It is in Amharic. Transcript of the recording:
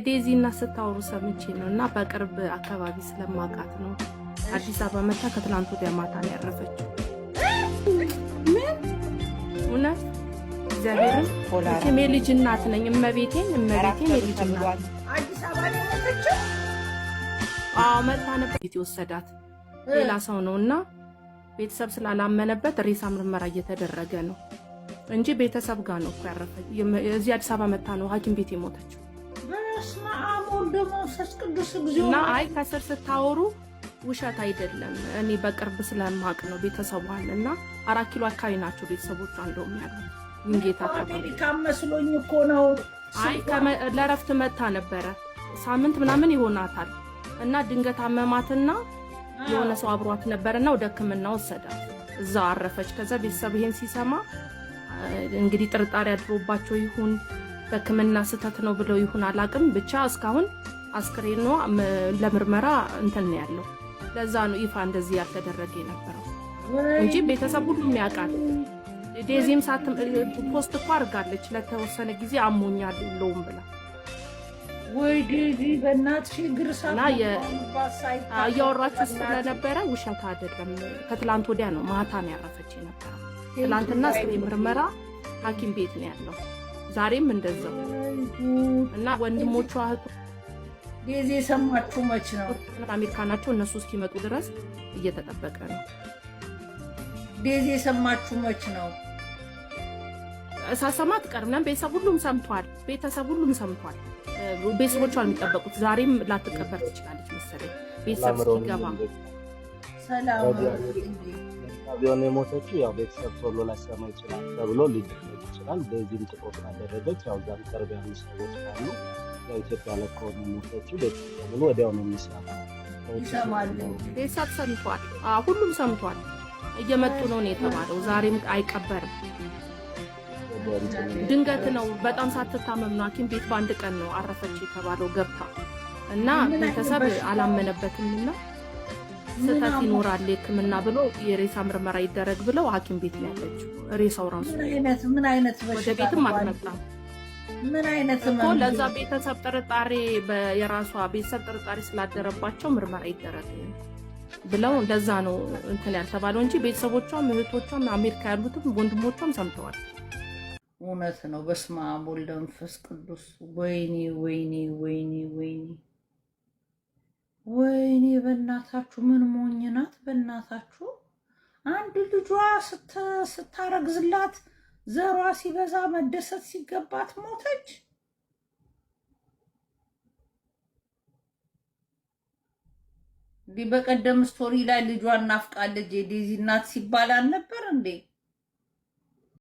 ዴዚ እና ስታወሩ ሰምቼ ነው እና በቅርብ አካባቢ ስለማውቃት ነው። አዲስ አበባ መታ ከትላንት ወዲያ ማታ ነው ያረፈችው። እውነት እግዚአብሔርን እኔ ልጅ እናት ነኝ። እመቤቴን የልጅ እናት አዲስ አበባ ላይ መጣች። መታ ነበር የተወሰዳት ሌላ ሰው ነውና ቤተሰብ ስላላመነበት ሬሳ ምርመራ እየተደረገ ነው እንጂ ቤተሰብ ጋር ነው ያረፈች። እዚህ አዲስ አበባ መታ ነው ሐኪም ቤት የሞተችው። በስመ አብ ወወልድ ወመንፈስ ቅዱስ እግዚኦ። እና አይ ከስር ስታወሩ ውሸት አይደለም። እኔ በቅርብ ስለማቅ ነው ቤተሰቧን እና 4 ኪሎ አካባቢ ናቸው ቤተሰቦቿ እንደውም ያሉት። እንጌታ ካመስሎኝ እኮ ነው። አይ ለረፍት መታ ነበረ ሳምንት ምናምን ይሆናታል እና ድንገት አመማትና የሆነ ሰው አብሯት ነበርና ወደ ሕክምና ወሰዳት። እዛው አረፈች። ከዛ ቤተሰብ ይሄን ሲሰማ እንግዲህ ጥርጣሬ አድሮባቸው ይሁን በሕክምና ስህተት ነው ብለው ይሁን አላቅም፣ ብቻ እስካሁን አስክሬኗ ለምርመራ እንትን ያለው ለዛ ነው ይፋ እንደዚህ ያልተደረገ የነበረው እንጂ ቤተሰብ ሁሉም ያውቃል። ዴዚም ፖስት እኮ አድርጋለች ለተወሰነ ጊዜ አሞኛል የለውም ብላ። ወይ ዴዚ በእናትሽ ግርሳና እያወራችሁ ስለነበረ ውሸት አይደለም። ከትላንት ወዲያ ነው ማታ ነው ያረፈች የነበረው። ትላንትና አስክሬን ምርመራ ሐኪም ቤት ነው ያለው። ዛሬም እንደዛው እና ወንድሞቿ ዴዚ የሰማችሁ መች ነው? አሜሪካ ናቸው እነሱ እስኪመጡ ድረስ እየተጠበቀ ነው። ዴዚ የሰማችሁ መች ነው? ሳሰማት ቀርምናም ቤተሰብ ሁሉም ሰምቷል። ቤተሰቦቿ የሚጠበቁት ዛሬም ላትቀበር ትችላለች መሰለኝ ቤተሰብ እስኪገባ። ሰላም ቢሆን የሞተችው ያው ቤተሰብ ቶሎ ላሰማ ይችላል ተብሎ ሊደረግ ይችላል። በዚህም ጥቆት ካደረገች ያው ዛም ቅርብ ያሉ ሰዎች ካሉ ኢትዮጵያ ለቆ ነው ሞተችው ቤተሰብ ብሎ ወዲያው ነው ይሰማሉ። ቤተሰብ ሰምቷል። ሁሉም ሰምቷል። እየመጡ ነው የተባለው። ዛሬም አይቀበርም። ድንገት ነው በጣም ሳትታመም ነው ሐኪም ቤት በአንድ ቀን ነው አረፈች የተባለው ገብታ እና ቤተሰብ አላመነበትምና ስህተት ይኖራል ሕክምና ብሎ የሬሳ ምርመራ ይደረግ ብለው ሐኪም ቤት ነው ያለችው። ሬሳው ራሱ ምን አይነት ወደ ቤትም አልመጣም። ምን አይነት እኮ ለዛ ቤተሰብ ጥርጣሬ የራሷ ቤተሰብ ጥርጣሬ ስላደረባቸው ምርመራ ይደረግ ብለው እንደዛ ነው እንትን ያልተባለው እንጂ ቤተሰቦቿም እህቶቿም አሜሪካ ያሉትም ወንድሞቿም ሰምተዋል። እውነት ነው። በስመ አብ ወወልድ ወመንፈስ ቅዱስ። ወይኔ ወይኔ ወይኔ ወይኔ ወይኔ በእናታችሁ ምን ሞኝ ናት በእናታችሁ። አንድ ልጇ ስታረግዝላት ዘሯ ሲበዛ መደሰት ሲገባት ሞተች። እንዲህ በቀደም ስቶሪ ላይ ልጇን ናፍቃለች የዴዚ እናት ሲባል አልነበር እንዴ?